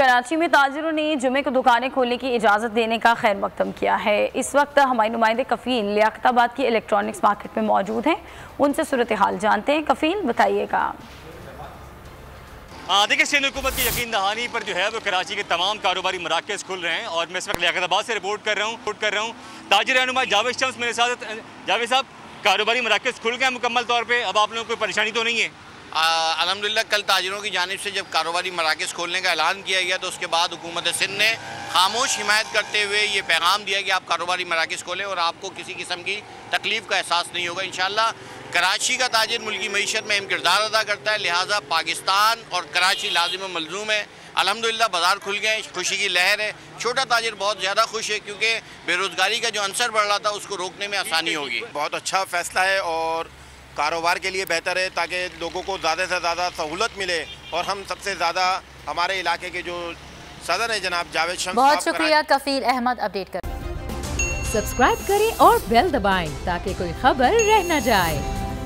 कराची में ताजिरों ने जुमे को दुकानें खोलने की इजाज़त देने का खैर मकदम किया है। इस वक्त हमारे नुमाइंदे कफील लियाकताबाद की इलेक्ट्रॉनिक्स मार्केट में मौजूद हैं, उनसे सूरत हाल जानते हैं। कफील, बताइएगा। देखिए, सिंध हुकूमत की यकीन दहानी पर जो है वो कराची के तमाम कारोबारी मराकज़ खुल रहे हैं और मैं इस वक्त लियाकताबाद से रिपोर्ट कर रहा हूँ। ताजिर रहनुमा जावेद शम्स मेरे साथ। जावेद साहब, कारोबारी मराकज़ खुल गए मुकम्मल तौर पर, अब आप लोगों को कोई परेशानी तो नहीं है? अल्हम्दुलिल्लाह कल ताजिरों की जानिब से जब कारोबारी मराकज़ खोलने का ऐलान किया गया तो उसके बाद हुकूमत सिंध ने खामोश हिमायत करते हुए ये पैगाम दिया कि आप कारोबारी मराकज़ खोलें और आपको किसी किस्म की तकलीफ़ का एहसास नहीं होगा। इंशाअल्लाह कराची का ताजिर मुल्की मईशत में अहम किरदार अदा करता है, लिहाजा पाकिस्तान और कराची लाजिम व मलजूम है। अल्हम्दुलिल्लाह बाज़ार खुल गए, खुशी की लहर है। छोटा ताजिर बहुत ज़्यादा खुश है क्योंकि बेरोज़गारी का जो अंसर बढ़ रहा था उसको रोकने में आसानी होगी। बहुत अच्छा फ़ैसला है और कारोबार के लिए बेहतर है ताकि लोगों को ज़्यादा से ज़्यादा सहूलत मिले और हम सबसे ज़्यादा हमारे इलाके के जो सदर है जनाब जावेद शम्स। बहुत शुक्रिया कफील अहमद, अपडेट कर। सब्सक्राइब करें और बेल दबाएं ताकि कोई खबर रह न जाए।